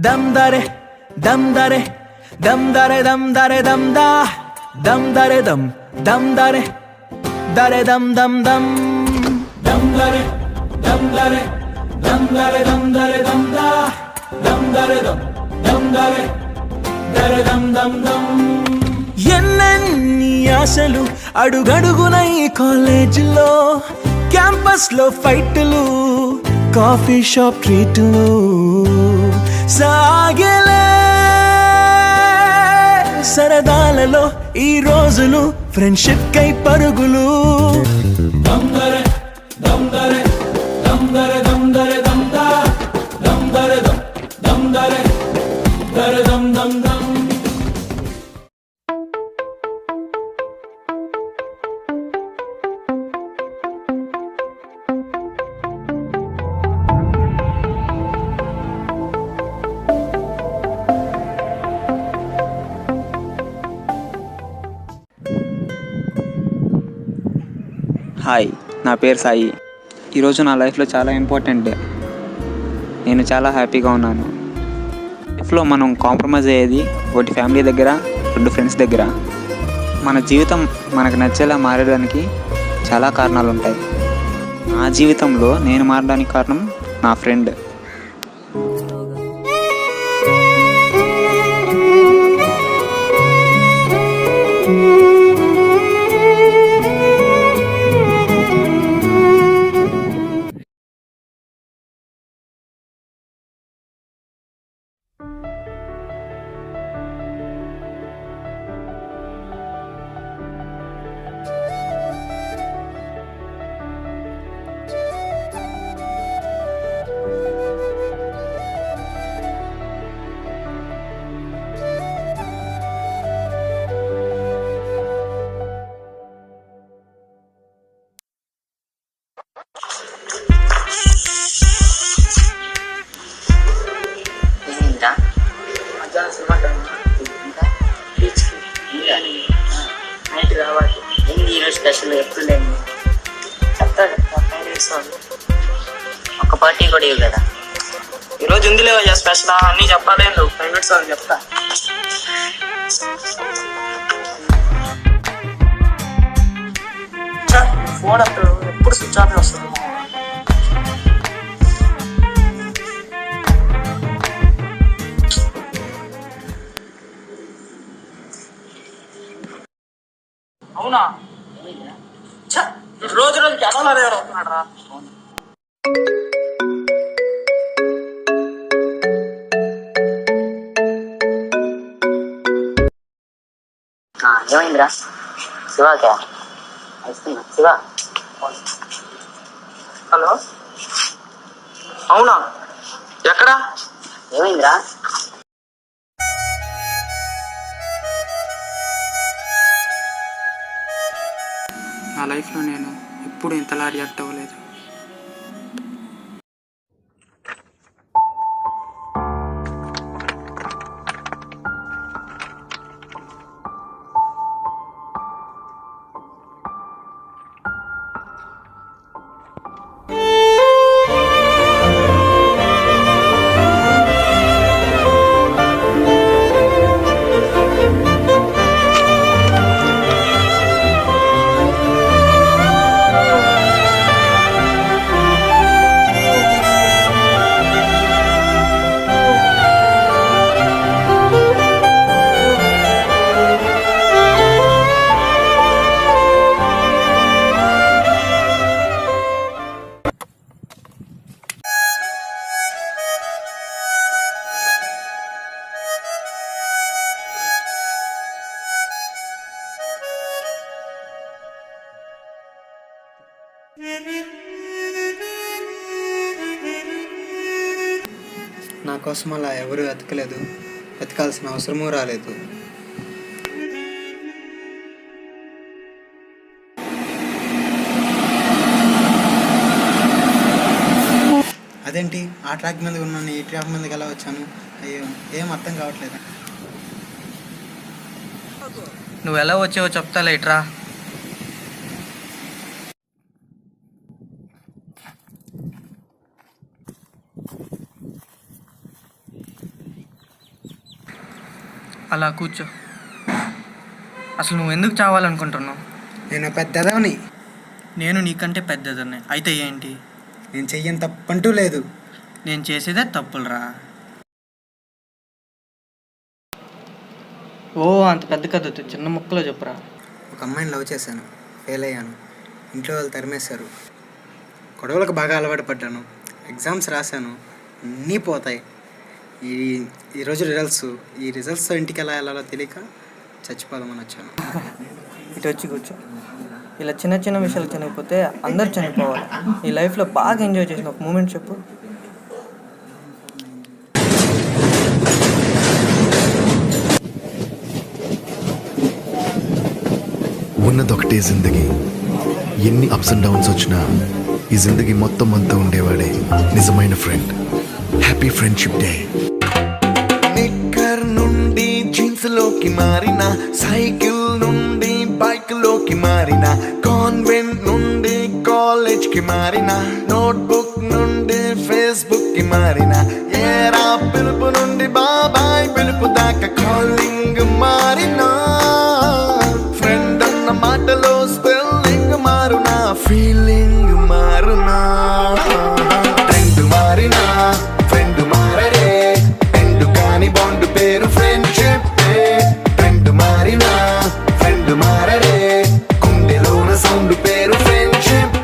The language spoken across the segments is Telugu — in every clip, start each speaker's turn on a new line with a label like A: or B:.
A: దమ్ దరే దమ్ దరే దమ్ దరే దమ్ దరే దమ్ దా దమ్ దరే దమ్ దమ్ దరే దరే దమ్ దమ్ దమ్ దమ్ దరే దమ్ దరే దమ్ దరే దమ్ దరే దమ్ దా దమ్ దరే దమ్ దరే దరే దమ్ దమ్ దమ్. ఎన్నెన్ని ఆశలు అడుగడుగున ఈ కాలేజీలో, క్యాంపస్ లో ఫైట్లు, కాఫీ షాప్ ట్రీట్లు సాగలే. సరదాలలో ఈ రోజులు ఫ్రెండ్షిప్ కై పరుగులు. దమ్ దరే దమ్ దరే దమ్ దరే దమ్ దరే దమ్ దా దమ్ దరే దమ్ దరే దరే దమ్ దమ్ దమ్.
B: హాయ్, నా పేరు సాయి. ఈరోజు నా లైఫ్లో చాలా ఇంపార్టెంట్ డే. నేను చాలా హ్యాపీగా ఉన్నాను. లైఫ్లో మనం కాంప్రమైజ్ అయ్యేది ఒకటి ఫ్యామిలీ దగ్గర, 2 ఫ్రెండ్స్ దగ్గర. మన జీవితం మనకు నచ్చేలా మారడానికి చాలా కారణాలు ఉంటాయి. నా జీవితంలో నేను మారడానికి కారణం నా ఫ్రెండ్.
C: మధ్యాహ్నం సినిమా టైం ఇంకా బీచ్కి నైట్ రావాలి. ఏంటి ఈరోజు స్పెషల్? ఎప్పుడు లేదు చెప్తా 5 minutes ఒక పార్టీ కూడా ఇవ్వు కదా. ఈరోజు ఉంది లేవా స్పెషల్? అన్నీ చెప్పాలి. 5 minutes చెప్తా. ఫోన్ అప్పుడు ఎప్పుడు స్విచ్ ఆఫ్ వస్తుంది. అవునా? రోజు రోజు జనాలు అదే అవుతున్నాడు రా. ఏమైందిరా? శివాకే వస్తున్నా. శివ, హలో. అవునా? ఎక్కడా? ఏమైందిరా?
D: నా లైఫ్లో నేను ఎప్పుడు ఇంతలా రియాక్ట్ అవ్వలేదు. నా కోసం అలా ఎవరు వెతకలేదు, వెతకాల్సిన అవసరమూ రాలేదు. అదేంటి ఆ ట్రాక్ మీద ఉన్నాను, ఈ ట్రాక్ మీదకి ఎలా వచ్చాను? అయ్యో, ఏం అర్థం కావట్లేదు.
E: నువ్వు ఎలా వచ్చావో చెప్తా లేట్రా. అలా కూర్చో. అసలు నువ్వు ఎందుకు చావాలనుకుంటున్నావు?
D: నేను పెద్దదాన్ని.
E: నేను నీకంటే పెద్దదన్నే. అయితే ఏంటి?
D: నేను చెయ్యని తప్పంటూ లేదు.
E: నేను చేసేదే తప్పులురా. ఓ అంత పెద్ద కథ చిన్న ముక్కలో చెప్పురా.
D: ఒక అమ్మాయిని లవ్ చేశాను, ఫెయిల్ అయ్యాను. ఇంట్లో వాళ్ళు తరిమేశారు. గొడవలకు బాగా అలవాటు పడ్డాను. ఎగ్జామ్స్ రాశాను, అన్నీ పోతాయి. ఈరోజు ఈ రిజల్ట్స్తో ఇంటికి ఎలా వెళ్ళాలో తెలియక చచ్చిపోదామని వచ్చాను.
E: ఇటు వచ్చి కూర్చో. ఇలా చిన్న చిన్న విషయాలు చనిపోతే అందరు చనిపోవాలి. నీ లైఫ్లో బాగా ఎంజాయ్ చేసిన ఒక మూమెంట్ చెప్పు.
F: ఉన్నదొకటే జిందగీ, ఎన్ని అప్స్ అండ్ డౌన్స్ వచ్చినా ఈ జిందగీ మొత్తం అంతా ఉండేవాడే నిజమైన friend. Happy friendship day. Knicker నుండి జీన్స్ లోకి మారిన, సైకిల్ నుండి బైక్ లోకి మారిన, కాన్వెంట్ నుండి కాలేజ్ కి మారిన, నోట్బుక్ నుండి ఫేస్బుక్ కి మారిన, ఏరా పిలుపు నుండి బాబాయ్ పిలుపు దాకా కాలింగ్ మారిన, ఫ్రెండ్ అన్న మాటలో స్పెల్లింగ్ మారునా, ఫీలింగ్ మారునా, ట్రెండ్ మారినా ఫ్రెండ్ మారడే, ఎండు కాని బాండ్ పేరు ఫ్రెండ్షిప్. ట్రెండ్ మారినా ఫ్రెండ్ మారడే, గుండెలోన సౌండ్ పేరు ఫ్రెండ్షిప్.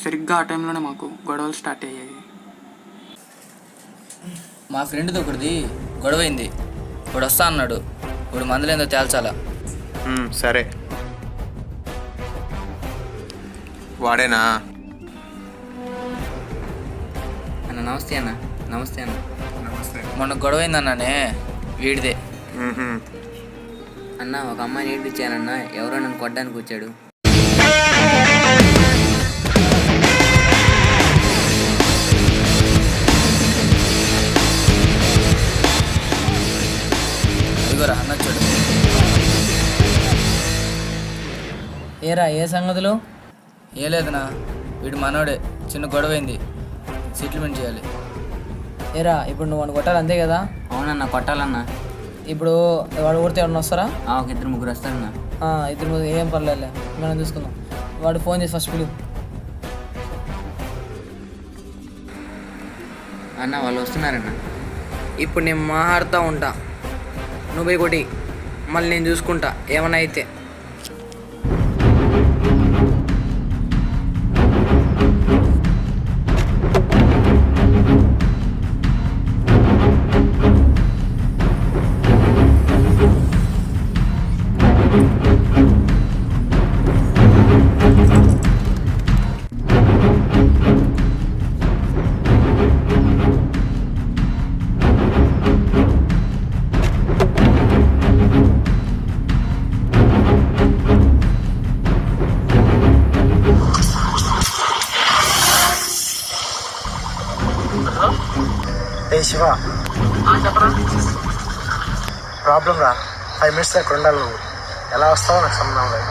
E: సరిగ్గా ఆ టైంలోనే మాకు గొడవలు స్టార్ట్ అయ్యాయి.
G: మా ఫ్రెండ్ది ఒకటిది గొడవైంది. ఇప్పుడు వస్తా అన్నాడు. ఇప్పుడు మందులేందో తేల్చాలా.
H: సరే. వాడేనా?
G: అన్న నమస్తే అన్న. నమస్తే అన్న. మొన్న గొడవైందన్నానే వీడిదే. అన్న ఒక అమ్మాయిని ఏడిపించానన్న. ఎవరో నన్ను కొట్టడానికి వచ్చాడు. ఇదిగోరా అన్న చూడు. ఏరా ఏ సంగతులు? ఏ లేదనా, వీడు మనోడే. చిన్న గొడవైంది, సెటిల్మెంట్ చేయాలి. ఏరా ఇప్పుడు నువ్వు వాడిని కొట్టాలి అంతే కదా? అవునన్నా కొట్టాలన్నా. ఇప్పుడు వాడు ఊరితే ఎవరన్నా వస్తారా? ఒక 2-3 వస్తారన్నా. 2-3 ఏం పర్లేదులే, మనం చూసుకుందాం. వాడు ఫోన్ చేసి ఫస్ట్ పిలువు. అన్న వాళ్ళు వస్తున్నారన్న. ఇప్పుడు నేను మాట్లాడుతూ ఉంటా, నువ్వు పోయి కొట్టి, మళ్ళీ నేను చూసుకుంటా ఏమన్నా అయితే.
D: శివ, ప్రాబ్లం రా. 5 minutes దాకా ఉండాలి. నువ్వు ఎలా వస్తావో నాకు సంబంధం లేదు.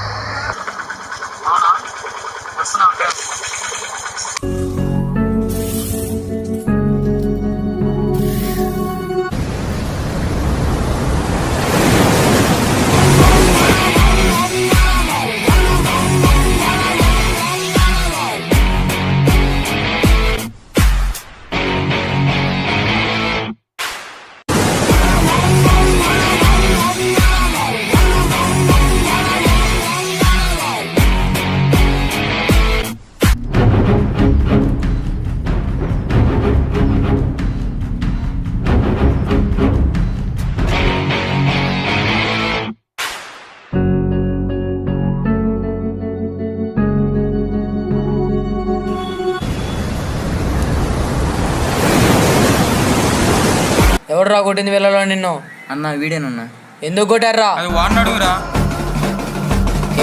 G: ఎవడురా కొట్టింది వీళ్ళలో నిన్ను?
E: అన్న వీడేనన్నా.
G: ఎందుకు కొట్టారా?
B: అది వాడిని అడుగురా.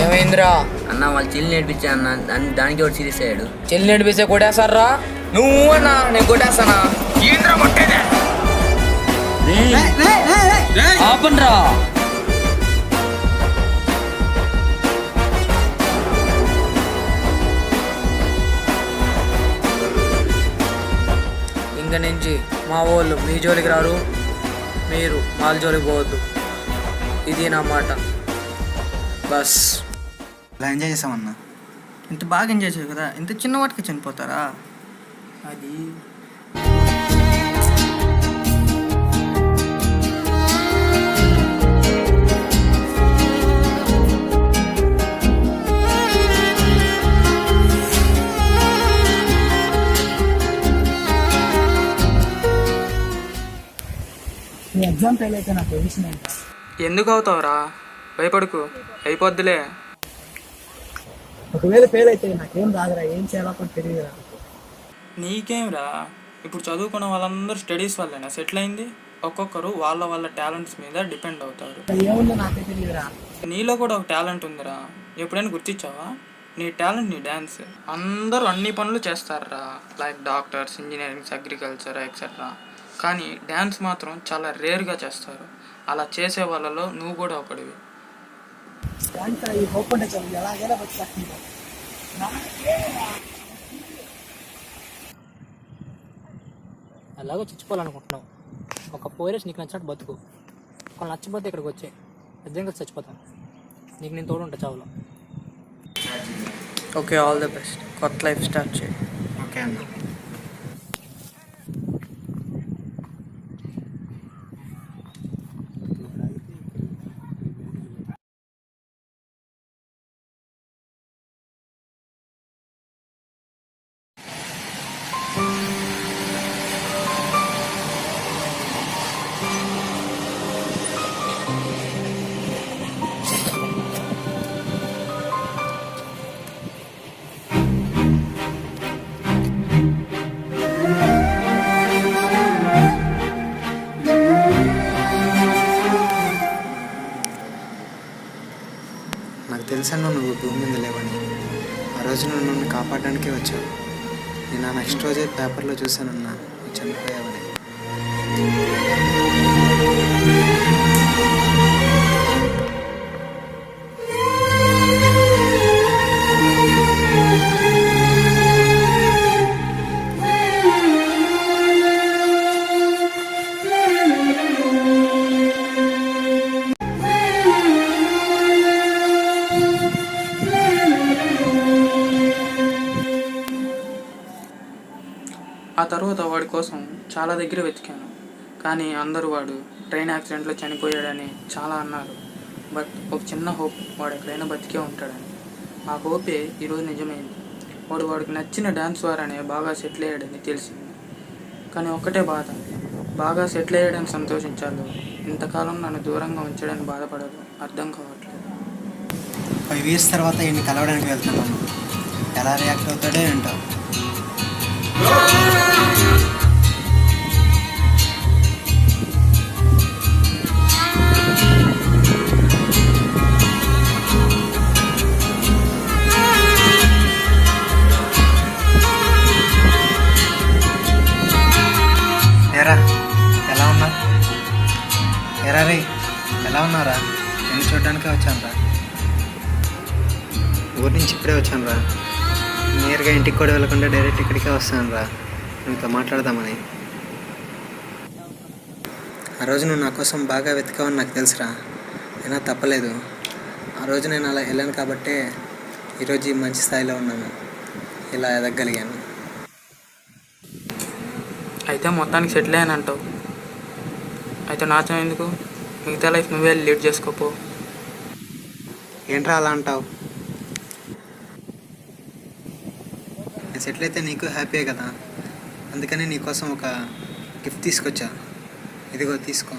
G: ఏమైందిరా?
E: అన్న వాళ్ళు చెల్లి నేర్పించా అన్న, దానికి ఒకటి సీరియస్ అయ్యాడు.
G: చెల్లి నడిపిస్తే కొట్టేస్తారా? నువ్వు అన్నా నేను కొట్టేస్తానా?
B: ఏంద్రా కొట్టేదే?
G: ఆపండ్రా. ఇంక నుంచి మా వాళ్ళు మీ జోలికి రారు, మీరు వాళ్ళ జోలికి పోవద్దు. ఇది నా మాట. బస్.
D: ఇలా ఎంజాయ్ చేసామన్నా.
E: ఇంత బాగా ఎంజాయ్ చేయరు కదా, ఇంత చిన్న వాటికి చనిపోతారా? అది
G: ఎందుకు అవుతావురా? భయపడుకు, అయిపోద్దులే.
E: ఒకవేళ ఫెయిల్ అయితే నాకేం రాదురా, ఏం చేయాలో కూడా తెలియదురా.
I: నీకేంరా, ఇప్పుడు చదువుకున్న వాళ్ళందరూ స్టడీస్ వల్లనే సెటిల్ అయింది. ఒక్కొక్కరు వాళ్ళ వాళ్ళ టాలెంట్స్ మీద డిపెండ్ అవుతారు.
E: ఏముందో నాకే తెలియదురా.
I: నీలో కూడా ఒక టాలెంట్ ఉందిరా, ఎప్పుడైనా గుర్తించావా? నీ టాలెంట్ నీ డ్యాన్స్. అందరూ అన్ని పనులు చేస్తారా, like doctors, engineerings, agriculture etcetera. కానీ డ్యాన్స్ మాత్రం చాలా రేర్గా చేస్తారు. అలా చేసే వాళ్ళలో నువ్వు కూడా ఒకడివి.
G: అలాగో చచ్చిపోవాలనుకుంటున్నావు. ఒక పోరేసి నీకు నచ్చినట్టు బతుకు. ఒకళ్ళు నచ్చపోతే ఇక్కడికి వచ్చే నిజంగా చచ్చిపోతాను. నీకు నేను తోడు ఉంటా చావులో.
E: Okay, all the best. కొత్త లైఫ్ స్టార్ట్ చేయి.
D: ఓకే అన్న. నాకు తెలుసన్నా నువ్వు భూమి మీద లేవని. ఆ రోజు నువ్వు నన్ను కాపాడడానికే వచ్చావు. నేను ఆ నెక్స్ట్ రోజే పేపర్లో చూశానన్నా నువ్వు చనిపోయావని.
I: ఆ తర్వాత వాడి కోసం చాలా దగ్గర వెతికాను, కానీ అందరూ వాడు ట్రైన్ యాక్సిడెంట్లో చనిపోయాడని చాలా అన్నారు. బట్ ఒక చిన్న హోప్, వాడు ఎక్కడైనా బతికే ఉంటాడని. ఆ హోపే ఈరోజు నిజమైంది. వాడికి నచ్చిన డ్యాన్స్ ద్వారానే బాగా సెటిల్ అయ్యాడని తెలిసింది. కానీ ఒక్కటే బాధ, బాగా సెటిల్ అయ్యాడని సంతోషించాలో ఇంతకాలం నన్ను దూరంగా ఉంచడానికి బాధపడదు. అర్థం కావట్లేదు.
D: 5 years తర్వాత ఈయన్ని కలవడానికి వెళ్తున్నాను. ఎలా రియాక్ట్ అవుతాడో ఏంటో. ఏరా ఎలా ఉన్నా? ఏరా రే ఎలా ఉన్నారా? నేను చూడడానికే వచ్చాను రా. ఊరి నుంచి ఇప్పుడే వచ్చాను రా. నేరుగా ఇంటికి కూడా వెళ్ళకుండా డైరెక్ట్ ఇక్కడికే వస్తాను రా, నీతో మాట్లాడదామని. ఆ రోజు నువ్వు నా కోసం బాగా వెతికావని నాకు తెలుసురా, అయినా తప్పలేదు. ఆ రోజు నేను అలా వెళ్ళాను కాబట్టే ఈరోజు ఈ మంచి స్థాయిలో ఉన్నాను, ఇలా ఎదగలిగాను.
I: అయితే మొత్తానికి సెటిల్ అయ్యానంటావు. అయితే నాతో ఎందుకు? మిగతా లైఫ్ నువ్వే లీడ్ చేసుకోపో.
D: ఏంట్రా అలా అంటావు? నేను సెటిల్ అయితే నీకు హ్యాపీయే కదా, అందుకని నీకోసం ఒక గిఫ్ట్ తీసుకొచ్చా. ఇదిగో తీసుకో.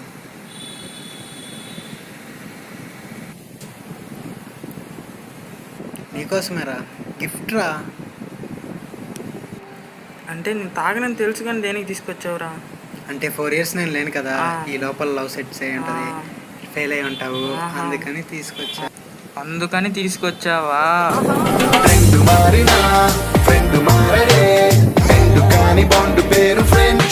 D: నీకోసమేరా, గిఫ్ట్ రా.
I: అంటే నేను తాగనని తెలుసు కానీ దేనికి తీసుకొచ్చావురా?
D: అంటే 4 years నేను లేను కదా, ఈ లోపల లవ్ సెట్స్ అయి ఉంటుంది, ఫెయిల్ అయి ఉంటావు, అందుకని
I: తీసుకొచ్చావా?
F: ఫ్రెండ్ మారినా ఫ్రెండ్ మారడే, ఫ్రెండ్ కాని బాండ్ పేరు ఫ్రెండ్.